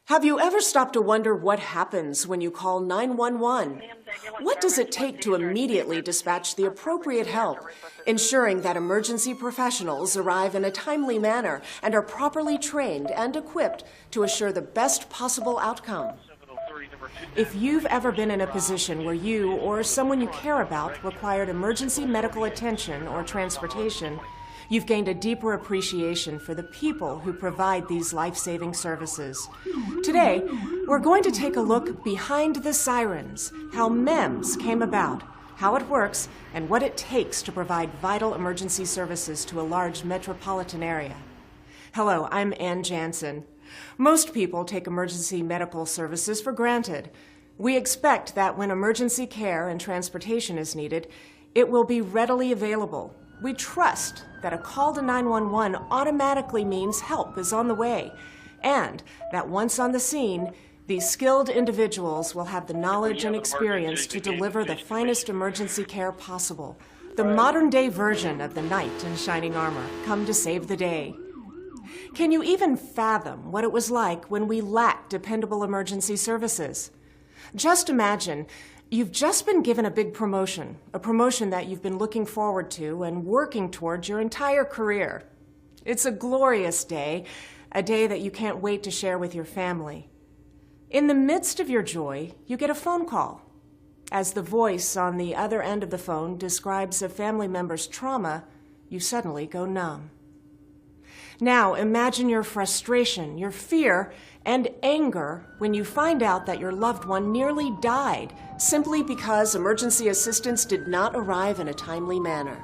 Have you ever stopped to wonder what happens when you call 911? What does it take to immediately dispatch the appropriate help, ensuring that emergency professionals arrive in a timely manner and are properly trained and equipped to assure the best possible outcome? If you've ever been in a position where you or someone you care about required emergency medical attention or transportation, you've gained a deeper appreciation for the people who provide these life-saving services. Today, we're going to take a look behind the sirens, how EMS came about, how it works, and what it takes to provide vital emergency services to a large metropolitan area. Hello, I'm Ann Jansen. Most people take emergency medical services for granted. We expect that when emergency care and transportation is needed, it will be readily available. We trust that a call to 911 automatically means help is on the way, and that once on the scene, these skilled individuals will have the knowledge and experience to deliver the finest emergency care possible, the modern-day version of the knight in shining armor, come to save the day. Can you even fathom what it was like when we lacked dependable emergency services? Just imagine you've just been given a big promotion, a promotion that you've been looking forward to and working towards your entire career. It's a glorious day, a day that you can't wait to share with your family. In the midst of your joy, you get a phone call. As the voice on the other end of the phone describes a family member's trauma, you suddenly go numb. Now imagine your frustration, your fear, and anger when you find out that your loved one nearly died simply because emergency assistance did not arrive in a timely manner.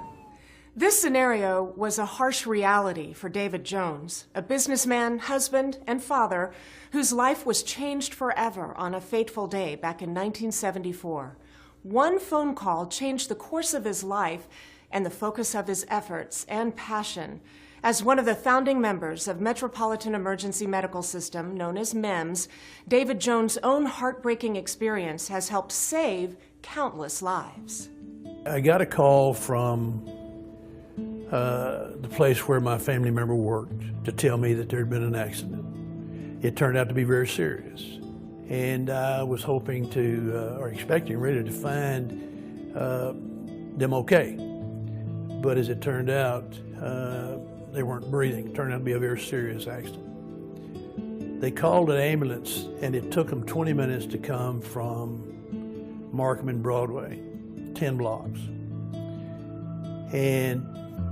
This scenario was a harsh reality for David Jones, a businessman, husband, and father whose life was changed forever on a fateful day back in 1974. One phone call changed the course of his life and the focus of his efforts and passion. As one of the founding members of Metropolitan Emergency Medical System, known as MEMS, David Jones' own heartbreaking experience has helped save countless lives. I got a call from the place where my family member worked to tell me that there had been an accident. It turned out to be very serious. And I was hoping to, or expecting really to find them okay. But as it turned out, they weren't breathing. It turned out to be a very serious accident. They called an ambulance, and it took them 20 minutes to come from Markham and Broadway, 10 blocks. And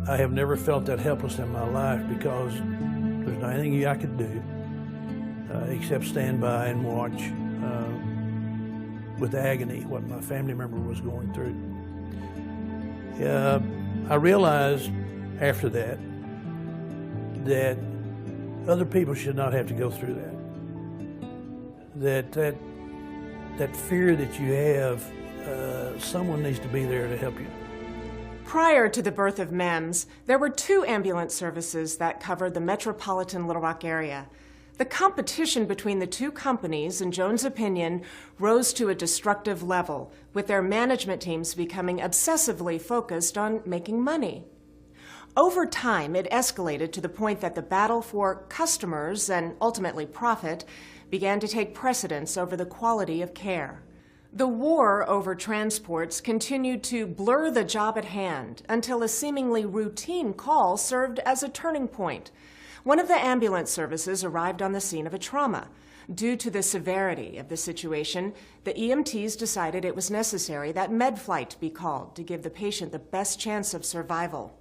I have never felt that helpless in my life because there's nothing I could do except stand by and watch with agony what my family member was going through. I realized after that other people should not have to go through that. That fear that you have, someone needs to be there to help you. Prior to the birth of MEMS, there were two ambulance services that covered the metropolitan Little Rock area. The competition between the two companies, in Jones' opinion, rose to a destructive level, with their management teams becoming obsessively focused on making money. Over time, it escalated to the point that the battle for customers and ultimately profit began to take precedence over the quality of care. The war over transports continued to blur the job at hand until a seemingly routine call served as a turning point. One of the ambulance services arrived on the scene of a trauma. Due to the severity of the situation, the EMTs decided it was necessary that MedFlight be called to give the patient the best chance of survival.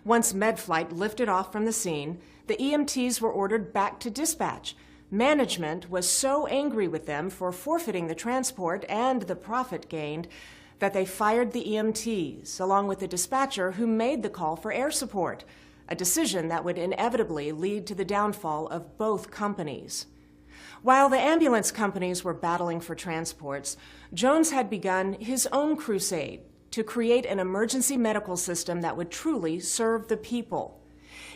Once MedFlight lifted off from the scene, the EMTs were ordered back to dispatch. Management was so angry with them for forfeiting the transport and the profit gained that they fired the EMTs, along with the dispatcher who made the call for air support, a decision that would inevitably lead to the downfall of both companies. While the ambulance companies were battling for transports, Jones had begun his own crusade to create an emergency medical system that would truly serve the people.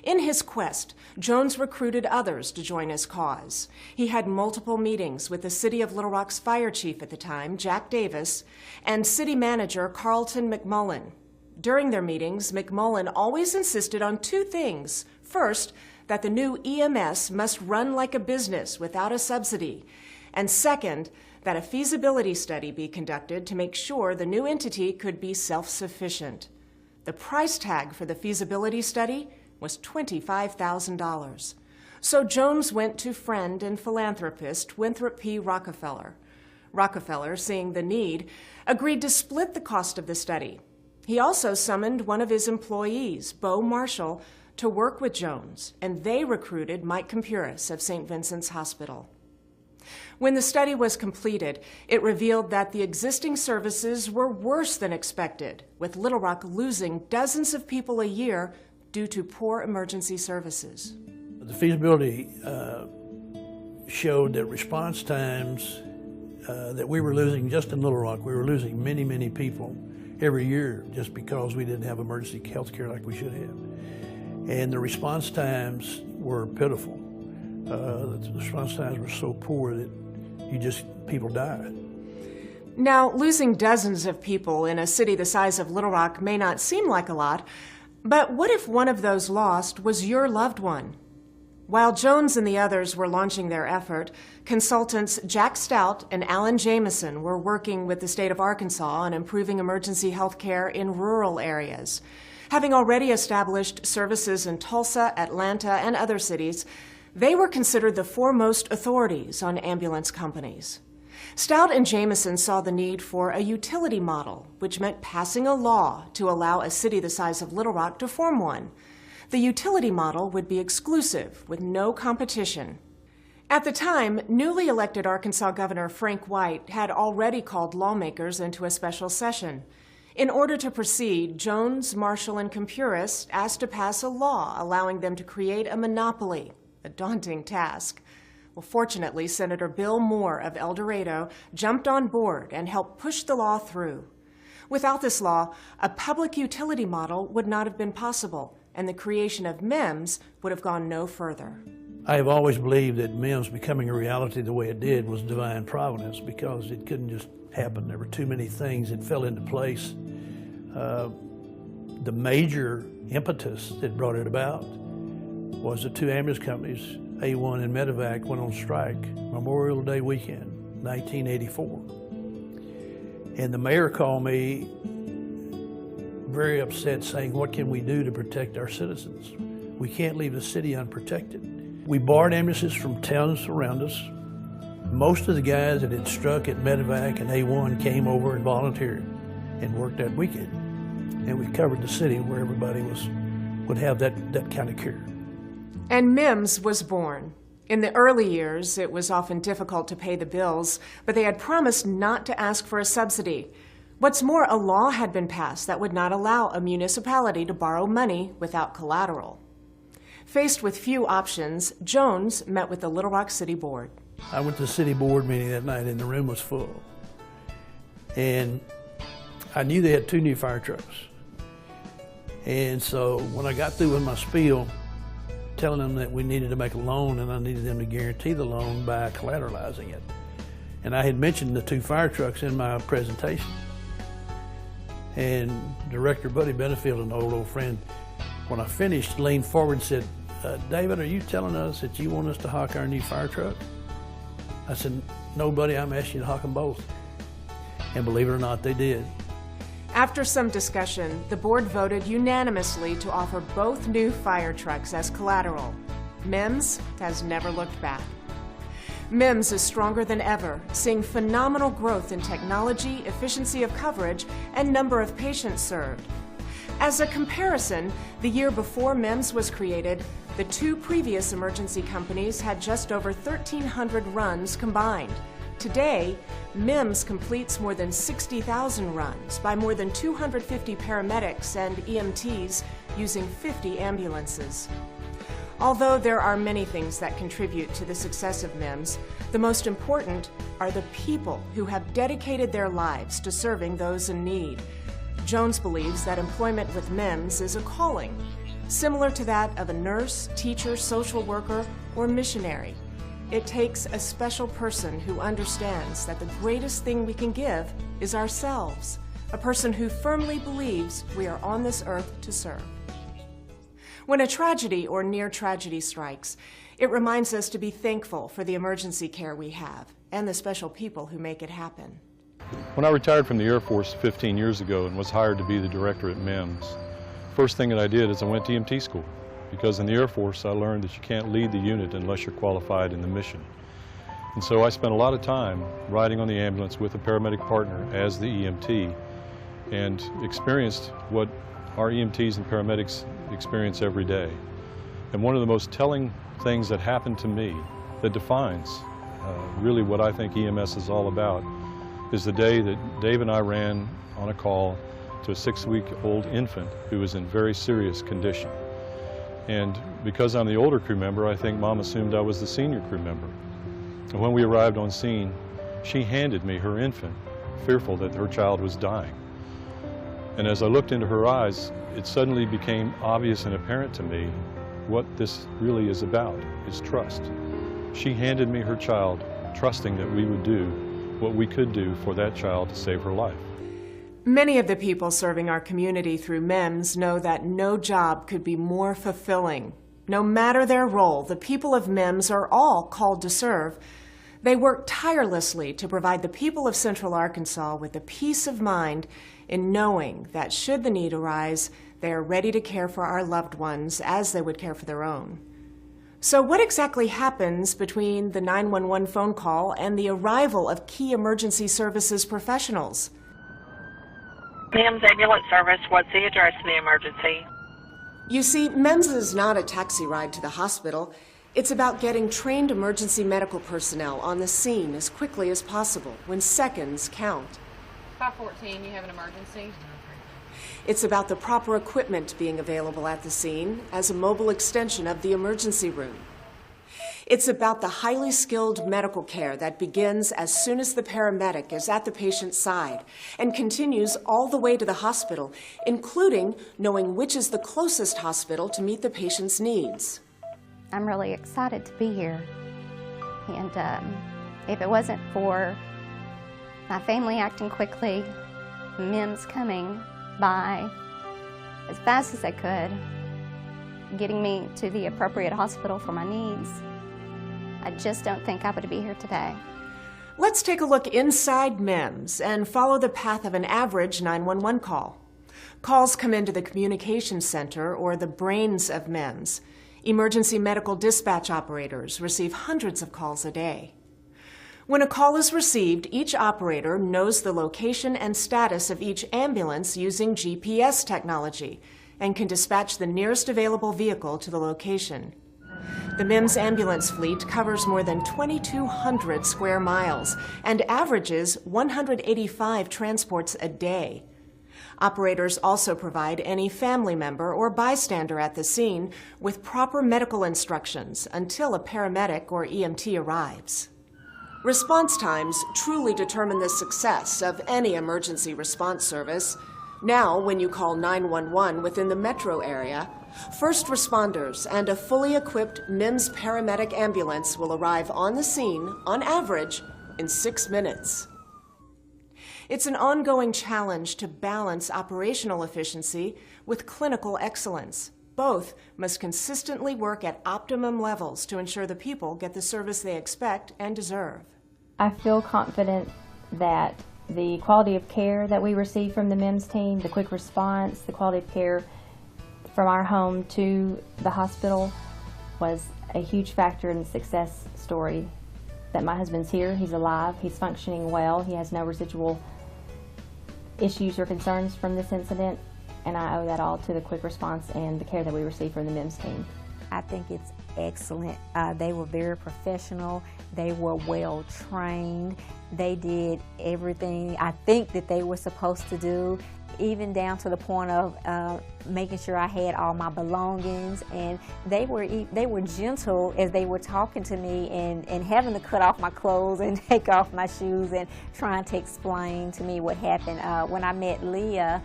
In his quest, Jones recruited others to join his cause. He had multiple meetings with the City of Little Rock's fire chief at the time, Jack Davis, and city manager Carlton McMullen. During their meetings, McMullen always insisted on two things. First, that the new EMS must run like a business without a subsidy. And second, that a feasibility study be conducted to make sure the new entity could be self-sufficient. The price tag for the feasibility study was $25,000. So Jones went to friend and philanthropist Winthrop P. Rockefeller. Rockefeller, seeing the need, agreed to split the cost of the study. He also summoned one of his employees, Bo Marshall, to work with Jones, and they recruited Mike Compuris of St. Vincent's Hospital. When the study was completed, it revealed that the existing services were worse than expected, with Little Rock losing dozens of people a year due to poor emergency services. The feasibility showed that response times that we were losing just in Little Rock, we were losing many, many people every year just because we didn't have emergency health care like we should have. And the response times were pitiful. The response times were so poor that people died. Now, losing dozens of people in a city the size of Little Rock may not seem like a lot, but what if one of those lost was your loved one? While Jones and the others were launching their effort, consultants Jack Stout and Alan Jameson were working with the state of Arkansas on improving emergency health care in rural areas. Having already established services in Tulsa, Atlanta, and other cities, they were considered the foremost authorities on ambulance companies. Stout and Jameson saw the need for a utility model, which meant passing a law to allow a city the size of Little Rock to form one. The utility model would be exclusive, with no competition. At the time, newly elected Arkansas Governor Frank White had already called lawmakers into a special session. In order to proceed, Jones, Marshall, and Compuris asked to pass a law allowing them to create a monopoly, a daunting task. Well, fortunately, Senator Bill Moore of El Dorado jumped on board and helped push the law through. Without this law, a public utility model would not have been possible, and the creation of MEMS would have gone no further. I have always believed that MEMS becoming a reality the way it did was divine providence, because it couldn't just happen. There were too many things that fell into place. The major impetus that brought it about was the two ambulance companies, A1 and Medevac, went on strike Memorial Day weekend, 1984. And the mayor called me very upset, saying, "What can we do to protect our citizens? We can't leave the city unprotected." We borrowed ambulances from towns around us. Most of the guys that had struck at Medevac and A1 came over and volunteered and worked that weekend. And we covered the city where everybody would have that kind of care. And MEMS was born. In the early years, it was often difficult to pay the bills, but they had promised not to ask for a subsidy. What's more, a law had been passed that would not allow a municipality to borrow money without collateral. Faced with few options, Jones met with the Little Rock City Board. I went to the city board meeting that night, and the room was full. And I knew they had 2 new fire trucks. And so when I got through with my spiel, telling them that we needed to make a loan and I needed them to guarantee the loan by collateralizing it. And I had mentioned the 2 fire trucks in my presentation. And Director Buddy Benefield, an old friend, when I finished, leaned forward and said, "David, are you telling us that you want us to hawk our new fire truck?" I said, "No, buddy, I'm asking you to hawk them both." And believe it or not, they did. After some discussion, the board voted unanimously to offer both new fire trucks as collateral. MEMS has never looked back. MEMS is stronger than ever, seeing phenomenal growth in technology, efficiency of coverage, and number of patients served. As a comparison, the year before MEMS was created, the 2 previous emergency companies had just over 1,300 runs combined. Today, MEMS completes more than 60,000 runs by more than 250 paramedics and EMTs using 50 ambulances. Although there are many things that contribute to the success of MEMS, the most important are the people who have dedicated their lives to serving those in need. Jones believes that employment with MEMS is a calling, similar to that of a nurse, teacher, social worker, or missionary. It takes a special person who understands that the greatest thing we can give is ourselves, a person who firmly believes we are on this earth to serve. When a tragedy or near tragedy strikes, it reminds us to be thankful for the emergency care we have and the special people who make it happen. When I retired from the Air Force 15 years ago and was hired to be the director at MEMS, first thing that I did is I went to EMT school, because in the Air Force I learned that you can't lead the unit unless you're qualified in the mission. And so I spent a lot of time riding on the ambulance with a paramedic partner as the EMT and experienced what our EMTs and paramedics experience every day. And one of the most telling things that happened to me that defines really what I think EMS is all about is the day that Dave and I ran on a call to a 6-week-old infant who was in very serious condition. And because I'm the older crew member, I think Mom assumed I was the senior crew member. And when we arrived on scene, she handed me her infant, fearful that her child was dying. And as I looked into her eyes, it suddenly became obvious and apparent to me what this really is about, is trust. She handed me her child, trusting that we would do what we could do for that child to save her life. Many of the people serving our community through MEMS know that no job could be more fulfilling. No matter their role, the people of MEMS are all called to serve. They work tirelessly to provide the people of Central Arkansas with the peace of mind in knowing that should the need arise, they are ready to care for our loved ones as they would care for their own. So what exactly happens between the 911 phone call and the arrival of key emergency services professionals? MEMS ambulance service, what's the address of the emergency? You see, MEMS is not a taxi ride to the hospital. It's about getting trained emergency medical personnel on the scene as quickly as possible when seconds count. 514, you have an emergency? It's about the proper equipment being available at the scene as a mobile extension of the emergency room. It's about the highly skilled medical care that begins as soon as the paramedic is at the patient's side and continues all the way to the hospital, including knowing which is the closest hospital to meet the patient's needs. I'm really excited to be here. And if it wasn't for my family acting quickly, MEMS coming by as fast as they could, getting me to the appropriate hospital for my needs, I just don't think I would be here today. Let's take a look inside MEMS and follow the path of an average 911 call. Calls come into the communications center, or the brains of MEMS. Emergency medical dispatch operators receive hundreds of calls a day. When a call is received, each operator knows the location and status of each ambulance using GPS technology and can dispatch the nearest available vehicle to the location. The MEMS ambulance fleet covers more than 2,200 square miles and averages 185 transports a day. Operators also provide any family member or bystander at the scene with proper medical instructions until a paramedic or EMT arrives. Response times truly determine the success of any emergency response service. Now, when you call 911 within the metro area, first responders and a fully equipped MEMS paramedic ambulance will arrive on the scene, on average, in 6 minutes. It's an ongoing challenge to balance operational efficiency with clinical excellence. Both must consistently work at optimum levels to ensure the people get the service they expect and deserve. I feel confident that the quality of care that we receive from the MEMS team, the quick response, the quality of care from our home to the hospital was a huge factor in the success story. That my husband's here, he's alive, he's functioning well, he has no residual issues or concerns from this incident, and I owe that all to the quick response and the care that we receive from the MEMS team. I think it's excellent. They were very professional. They were well trained. They did everything I think that they were supposed to do, even down to the point of making sure I had all my belongings. And they were gentle as they were talking to me and having to cut off my clothes and take off my shoes and trying to explain to me what happened. When I met Leah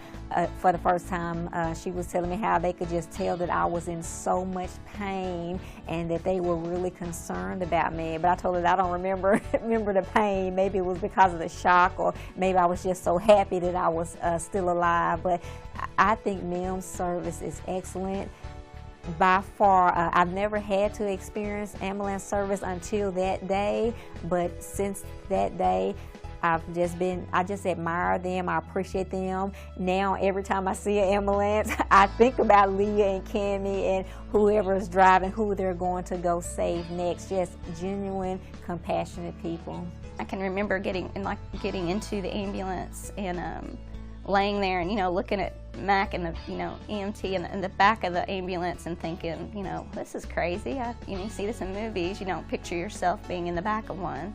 for the first time, she was telling me how they could just tell that I was in so much pain and that they were really concerned about me. But I told her that I don't remember the pain. Maybe it was because of the shock, or maybe I was just so happy that I was still alive. But I think MEMS service is excellent. by far, I've never had to experience ambulance service until that day, but since that day, I just admire them, I appreciate them. Now, every time I see an ambulance, I think about Leah and Cammie and whoever is driving, who they're going to go save next. Just genuine, compassionate people. I can remember getting into the ambulance and laying there and, looking at Mac and the, EMT in the back of the ambulance and thinking, this is crazy. You see this in movies. You don't picture yourself being in the back of one.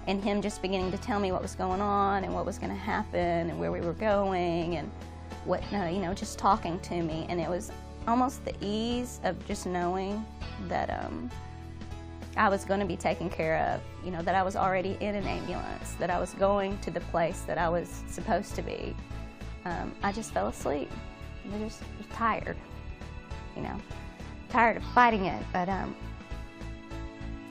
And him just beginning to tell me what was going on and what was going to happen and where we were going and just talking to me. And it was almost the ease of just knowing that I was going to be taken care of, that I was already in an ambulance, that I was going to the place that I was supposed to be. I just fell asleep. I just was tired, tired of fighting it. But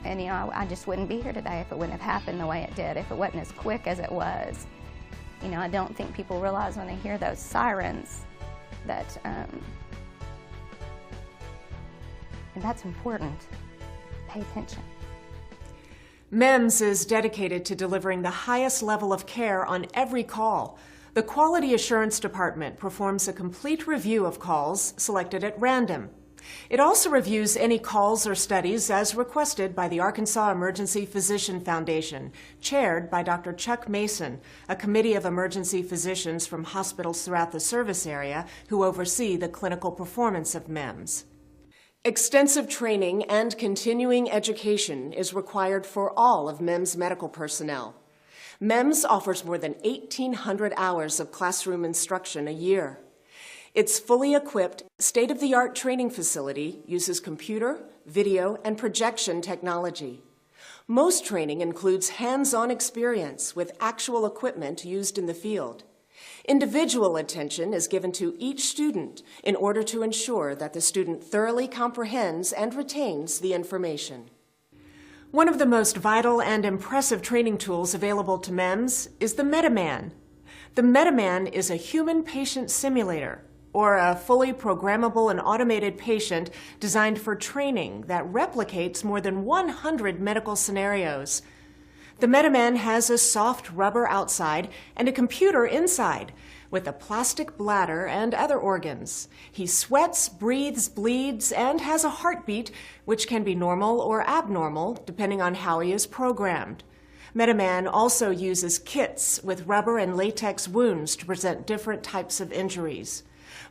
I just wouldn't be here today if it wouldn't have happened the way it did, if it wasn't as quick as it was. I don't think people realize when they hear those sirens that and that's important. Pay attention. MEMS is dedicated to delivering the highest level of care on every call. The Quality Assurance Department performs a complete review of calls selected at random. It also reviews any calls or studies as requested by the Arkansas Emergency Physician Foundation, chaired by Dr. Chuck Mason, a committee of emergency physicians from hospitals throughout the service area who oversee the clinical performance of MEMS. Extensive training and continuing education is required for all of MEMS medical personnel. MEMS offers more than 1,800 hours of classroom instruction a year. Its fully equipped, state-of-the-art training facility uses computer, video, and projection technology. Most training includes hands-on experience with actual equipment used in the field. Individual attention is given to each student in order to ensure that the student thoroughly comprehends and retains the information. One of the most vital and impressive training tools available to MEMS is the MetaMan. The MetaMan is a human patient simulator, or a fully programmable and automated patient designed for training that replicates more than 100 medical scenarios. The MetaMan has a soft rubber outside and a computer inside, with a plastic bladder and other organs. He sweats, breathes, bleeds, and has a heartbeat, which can be normal or abnormal, depending on how he is programmed. MetaMan also uses kits with rubber and latex wounds to present different types of injuries.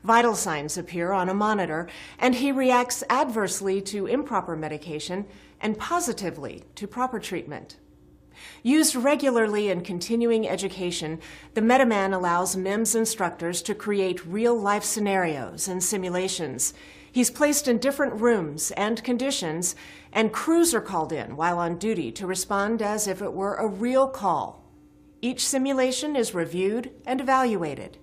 Vital signs appear on a monitor, and he reacts adversely to improper medication and positively to proper treatment. Used regularly in continuing education, the MetaMan allows MEMS instructors to create real-life scenarios and simulations. He's placed in different rooms and conditions, and crews are called in while on duty to respond as if it were a real call. Each simulation is reviewed and evaluated.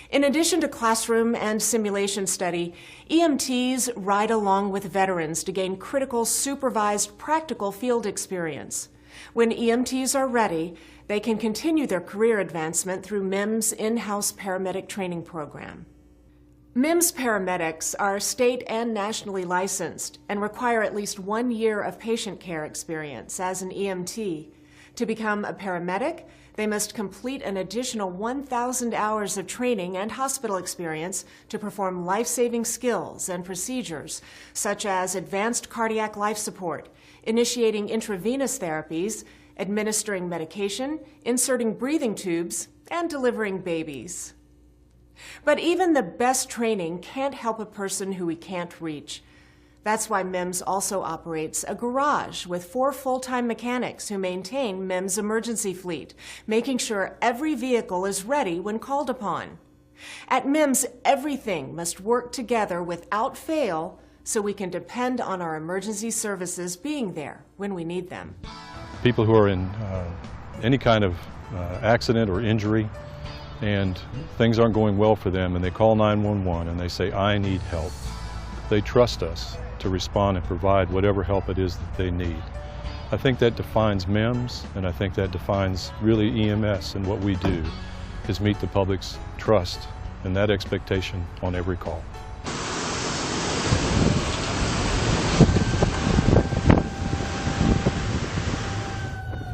In addition to classroom and simulation study, EMTs ride along with veterans to gain critical, supervised, practical field experience. When EMTs are ready, they can continue their career advancement through MEMS in-house paramedic training program. MEMS paramedics are state and nationally licensed and require at least 1 year of patient care experience as an EMT. To become a paramedic, they must complete an additional 1,000 hours of training and hospital experience to perform life-saving skills and procedures, such as advanced cardiac life support, initiating intravenous therapies, administering medication, inserting breathing tubes, and delivering babies. But even the best training can't help a person who we can't reach. That's why MEMS also operates a garage with 4 full-time mechanics who maintain MEMS emergency fleet, making sure every vehicle is ready when called upon. At MEMS, everything must work together without fail so we can depend on our emergency services being there when we need them. People who are in any kind of accident or injury and things aren't going well for them and they call 911 and they say, "I need help." They trust us to respond and provide whatever help it is that they need. I think that defines MEMS, and I think that defines really EMS, and what we do is meet the public's trust and that expectation on every call.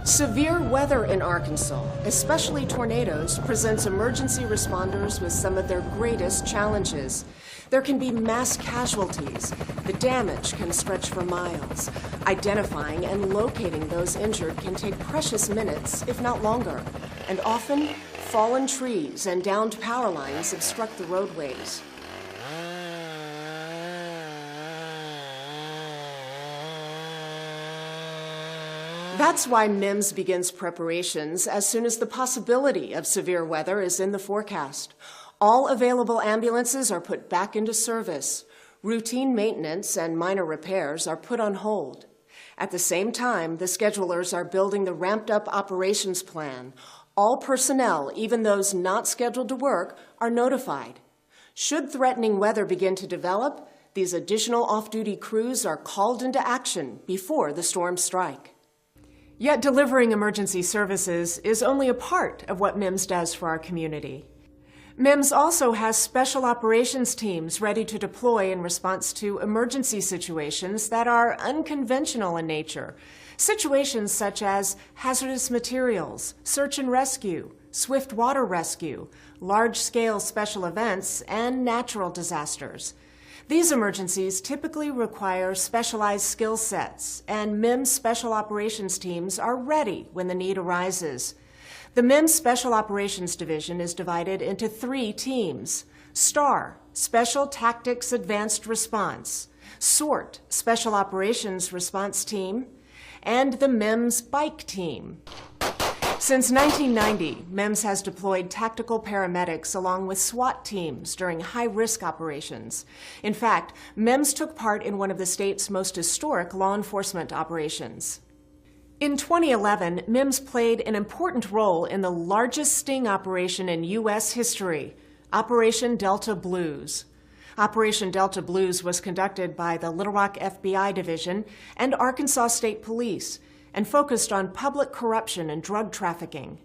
Severe weather in Arkansas, especially tornadoes, presents emergency responders with some of their greatest challenges. There can be mass casualties. The damage can stretch for miles. Identifying and locating those injured can take precious minutes, if not longer. And often, fallen trees and downed power lines obstruct the roadways. That's why MEMS begins preparations as soon as the possibility of severe weather is in the forecast. All available ambulances are put back into service. Routine maintenance and minor repairs are put on hold. At the same time, the schedulers are building the ramped-up operations plan. All personnel, even those not scheduled to work, are notified. Should threatening weather begin to develop, these additional off-duty crews are called into action before the storms strike. Yet delivering emergency services is only a part of what MEMS does for our community. MEMS also has special operations teams ready to deploy in response to emergency situations that are unconventional in nature. Situations such as hazardous materials, search and rescue, swift water rescue, large-scale special events, and natural disasters. These emergencies typically require specialized skill sets, and MEMS special operations teams are ready when the need arises. The MEMS Special Operations Division is divided into 3 teams: STAR, Special Tactics Advanced Response; SORT, Special Operations Response Team; and the MEMS Bike Team. Since 1990, MEMS has deployed tactical paramedics along with SWAT teams during high-risk operations. In fact, MEMS took part in one of the state's most historic law enforcement operations. In 2011, MEMS played an important role in the largest sting operation in U.S. history, Operation Delta Blues. Operation Delta Blues was conducted by the Little Rock FBI Division and Arkansas State Police, and focused on public corruption and drug trafficking.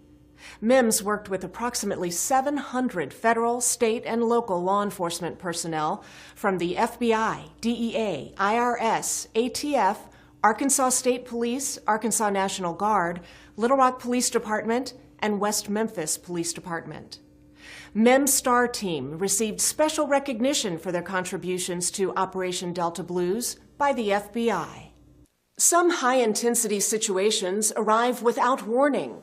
MEMS worked with approximately 700 federal, state, and local law enforcement personnel from the FBI, DEA, IRS, ATF, Arkansas State Police, Arkansas National Guard, Little Rock Police Department, and West Memphis Police Department. MEMS STAR team received special recognition for their contributions to Operation Delta Blues by the FBI. Some high-intensity situations arrive without warning.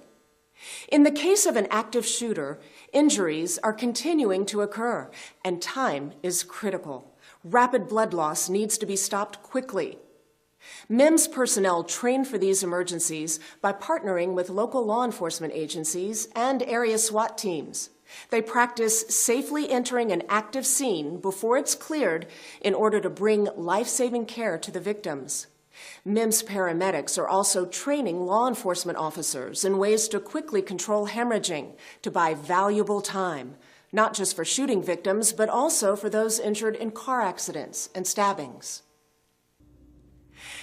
In the case of an active shooter, injuries are continuing to occur, and time is critical. Rapid blood loss needs to be stopped quickly. MEMS personnel train for these emergencies by partnering with local law enforcement agencies and area SWAT teams. They practice safely entering an active scene before it's cleared in order to bring life-saving care to the victims. MEMS paramedics are also training law enforcement officers in ways to quickly control hemorrhaging, to buy valuable time, not just for shooting victims, but also for those injured in car accidents and stabbings.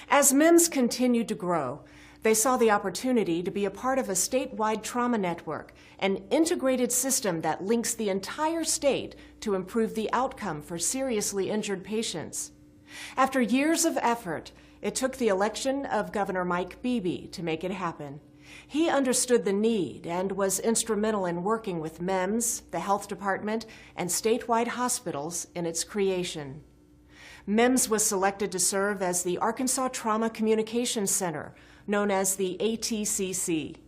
As MEMS continued to grow, they saw the opportunity to be a part of a statewide trauma network, an integrated system that links the entire state to improve the outcome for seriously injured patients. After years of effort, it took the election of Governor Mike Beebe to make it happen. He understood the need and was instrumental in working with MEMS, the health department, and statewide hospitals in its creation. MEMS was selected to serve as the Arkansas Trauma Communications Center, known as the ATCC.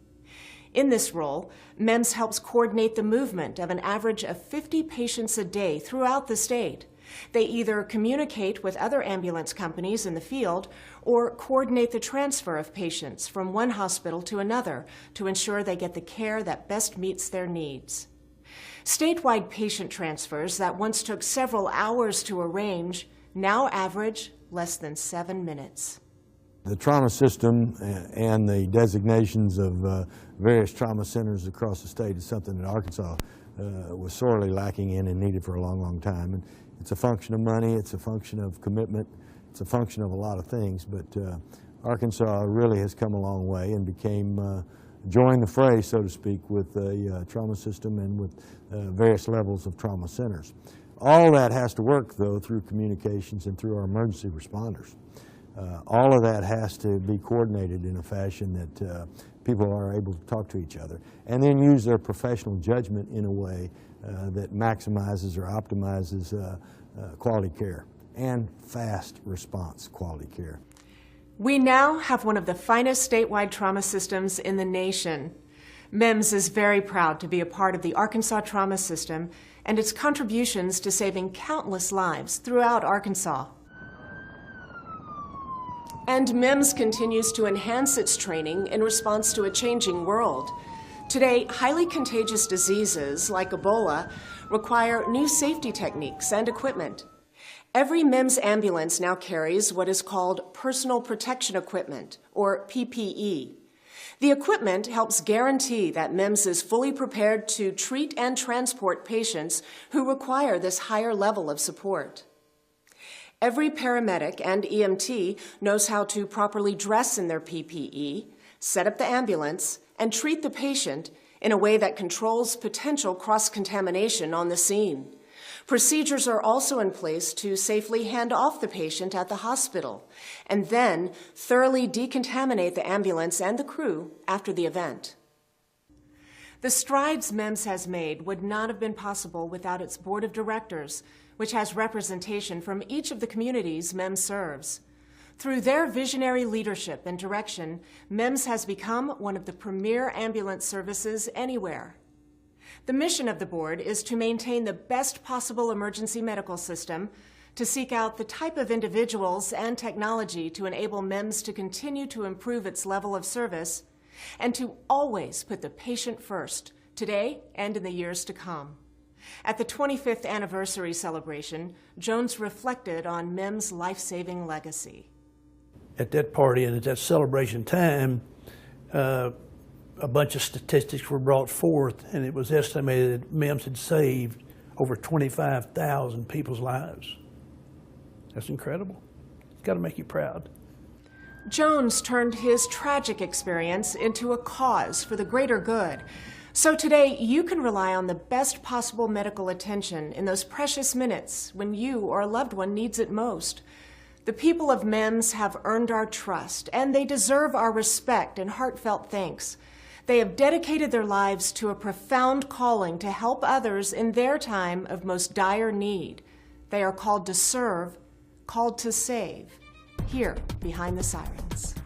In this role, MEMS helps coordinate the movement of an average of 50 patients a day throughout the state. They either communicate with other ambulance companies in the field or coordinate the transfer of patients from one hospital to another to ensure they get the care that best meets their needs. Statewide patient transfers that once took several hours to arrange now average less than 7 minutes. The trauma system and the designations of various trauma centers across the state is something that Arkansas was sorely lacking in and needed for a long, long time. And it's a function of money, it's a function of commitment, it's a function of a lot of things, but Arkansas really has come a long way and joined the fray, so to speak, with the trauma system and with various levels of trauma centers. All that has to work, though, through communications and through our emergency responders. All of that has to be coordinated in a fashion that people are able to talk to each other, and then use their professional judgment in a way that maximizes or optimizes quality care and fast response quality care. We now have one of the finest statewide trauma systems in the nation. MEMS is very proud to be a part of the Arkansas trauma system and its contributions to saving countless lives throughout Arkansas. And MEMS continues to enhance its training in response to a changing world. Today, highly contagious diseases like Ebola require new safety techniques and equipment. Every MEMS ambulance now carries what is called personal protection equipment, or PPE. The equipment helps guarantee that MEMS is fully prepared to treat and transport patients who require this higher level of support. Every paramedic and EMT knows how to properly dress in their PPE, set up the ambulance, and treat the patient in a way that controls potential cross-contamination on the scene. Procedures are also in place to safely hand off the patient at the hospital and then thoroughly decontaminate the ambulance and the crew after the event. The strides MEMS has made would not have been possible without its board of directors, which has representation from each of the communities MEMS serves. Through their visionary leadership and direction, MEMS has become one of the premier ambulance services anywhere. The mission of the board is to maintain the best possible emergency medical system, to seek out the type of individuals and technology to enable MEMS to continue to improve its level of service, and to always put the patient first, today and in the years to come. At the 25th anniversary celebration, Jones reflected on MEMS' life-saving legacy. At that party and at that celebration time, a bunch of statistics were brought forth, and it was estimated that MEMS had saved over 25,000 people's lives. That's incredible. It's got to make you proud. Jones turned his tragic experience into a cause for the greater good. So today, you can rely on the best possible medical attention in those precious minutes when you or a loved one needs it most. The people of MEMS have earned our trust, and they deserve our respect and heartfelt thanks. They have dedicated their lives to a profound calling to help others in their time of most dire need. They are called to serve, called to save, here behind the sirens.